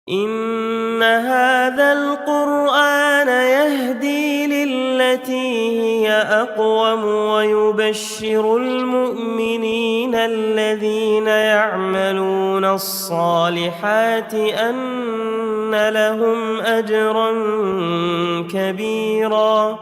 إن هذا القرآن يهدي للتي هي أقوم ويبشر المؤمنين الذين يعملون الصالحات أن لهم أجرا كبيرا.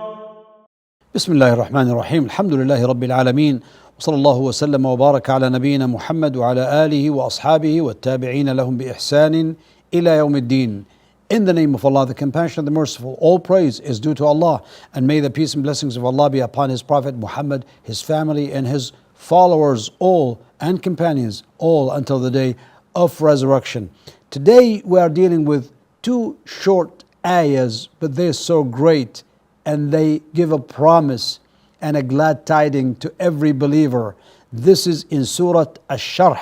بسم الله الرحمن الرحيم. الحمد لله رب العالمين، وصلى الله وسلم وبارك على نبينا محمد وعلى آله وأصحابه والتابعين لهم بإحسان إلى يوم الدين. In the name of Allah, the Compassionate, the Merciful, all praise is due to Allah, and may the peace and blessings of Allah be upon His Prophet Muhammad, his family and his followers all, and companions all until the day of resurrection. Today we are dealing with two short ayahs, but they're so great and they give a promise and a glad tiding to every believer. This is in Surah Ash-Sharh,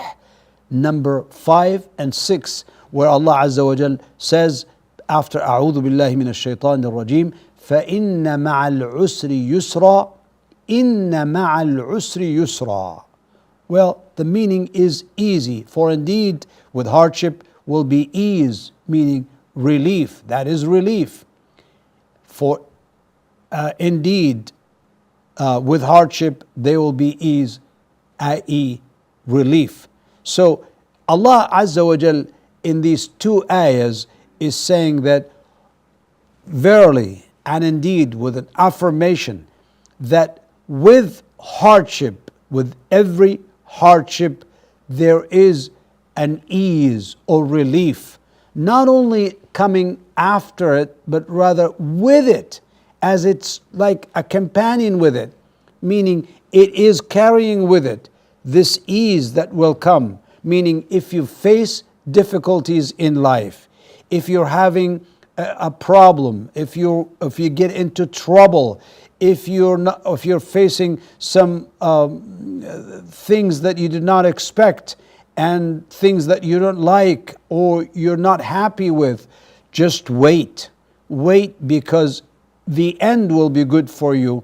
number 5 and 6, where Allah Azza wa Jal says after أعوذ بالله من الشيطان الرجيم فإن مع العسر يسرا إن مع العسر يسرا. Well, the meaning is easy, for indeed with hardship will be ease, meaning relief. That is relief. For indeed with hardship there will be ease, i.e. relief. So Allah Azza wa Jal in these two ayahs is saying that verily and indeed with an affirmation that with hardship, with every hardship there is an ease or relief, not only coming after it but rather with it, as it's like a companion with it, meaning it is carrying with it this ease that will come. Meaning if you face difficulties in life, if you're having a problem, if you get into trouble, if you're facing some things that you did not expect and things that you don't like or you're not happy with, just wait. Wait, because the end will be good for you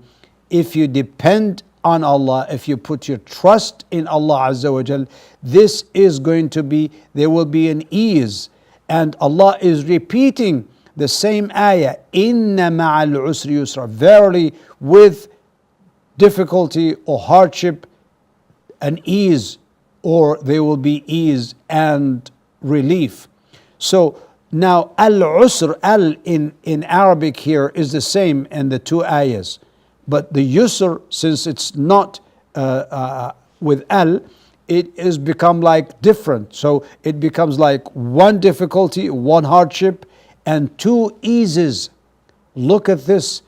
if you depend on Allah, if you put your trust in Allah Azza wa Jal. This is going to be, there will be an ease. And Allah is repeating the same ayah, Inna ma'al usri yusra. Verily with difficulty or hardship, an ease, or there will be ease and relief. So now al-usr, al in Arabic here is the same in the two ayahs. But the yusr, since it's not with al, it is become like different. So it becomes like one difficulty, one hardship, and two eases. Look at this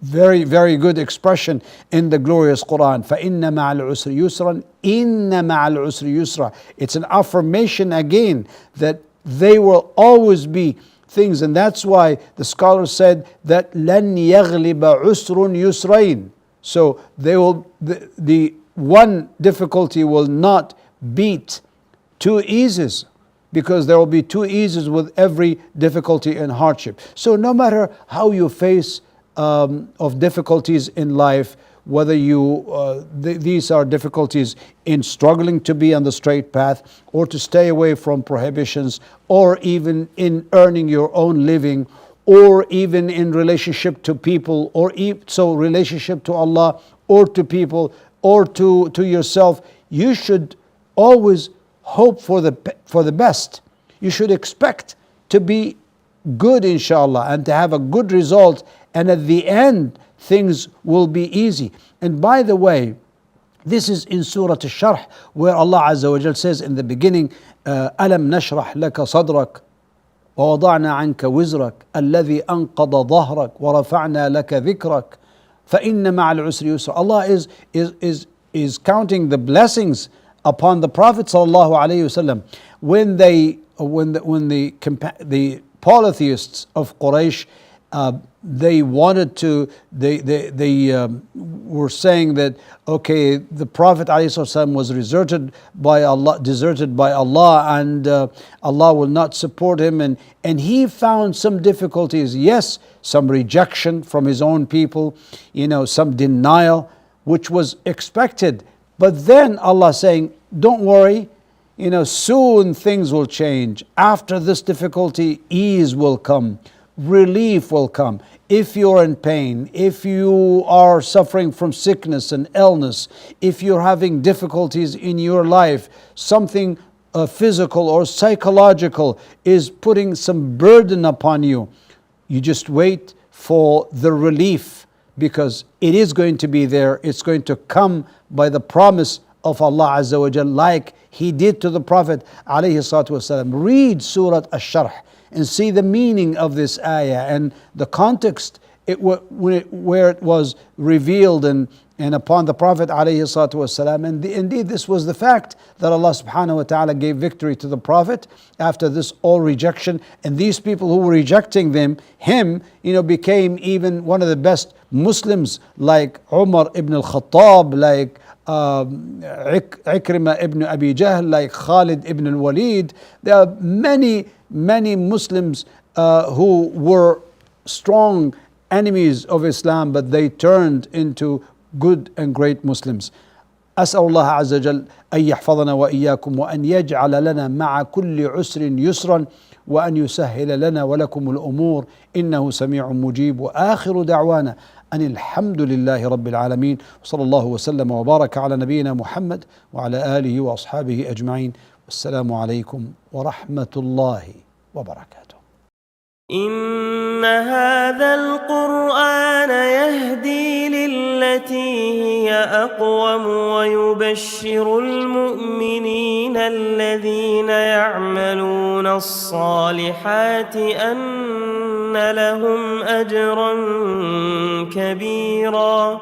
very, very good expression in the glorious Quran. فَإِنَّ مَعَ الْعُسْرِ يُسْرًا إِنَّ مَعَ الْعُسْرِ يُسْرًا. It's an affirmation again that they will always be things, and that's why the scholars said that لَنْ يَغْلِبَ عُسْرٌ يُسْرَيْنِ. So they will, the one difficulty will not beat two eases, because there will be two eases with every difficulty and hardship. So no matter how you face of difficulties in life, whether these are difficulties in struggling to be on the straight path, or to stay away from prohibitions, or even in earning your own living, or even in relationship to people, or so relationship to Allah, or to people, or to yourself, you should always hope for the best. You should expect to be good, inshallah, and to have a good result, and at the end things will be easy. And by the way, this is in Surah Ash-Sharh, where Allah Azza wa Jal says in the beginning, أَلَمْ نَشْرَحْ لَكَ صَدْرَكَ وَوَضَعْنَا عَنْكَ وِزْرَكَ الَّذِي أَنْقَضَ ظَهْرَكَ وَرَفَعْنَا لَكَ ذِكْرَكَ فَإِنَّ مَعَ الْعُسْرِ يُسْرًا. Allah is counting the blessings upon the Prophet sallallahu alaihi wasallam when the polytheists of Quraysh, they wanted to, they were saying that, okay, the Prophet ﷺ was deserted by Allah, and Allah will not support him, and he found some difficulties. Yes, some rejection from his own people, some denial, which was expected. But then Allah saying, don't worry, soon things will change. After this difficulty, ease will come, relief will come. If you're in pain, if you are suffering from sickness and illness, if you're having difficulties in your life, something physical or psychological is putting some burden upon you, you just wait for the relief, because it is going to be there. It's going to come by the promise of Allah Azza wa Jal, like He did to the Prophet alayhi salatu wasalam. Read Surah Ash-Sharh and see the meaning of this ayah and the context where it was revealed and upon the Prophet alayhi salatu wasalam. And indeed, this was the fact that Allah subhanahu wa ta'ala gave victory to the Prophet after this all rejection. And these people who were rejecting him, became even one of the best Muslims, like Umar ibn al-Khattab, like Ikrimah ibn Abi Jahl, like Khalid ibn al-Walid. There are many Muslims who were strong enemies of Islam, but they turned into good and great Muslims. أسأل الله عز وجل أن يحفظنا وإياكم وأن يجعل لنا مع كل عسر يسرا وأن يسهل لنا ولكم الأمور إنه سميع مجيب. وآخر دعوانا أن الحمد لله رب العالمين، وصلى الله وسلم وبارك على نبينا محمد وعلى آله وأصحابه أجمعين. والسلام عليكم ورحمة الله وبركاته. إن هذا القرآن يهدي للتي هي أقوم ويبشر المؤمنين الذين يعملون الصالحات أن لهم أجرا كبيرا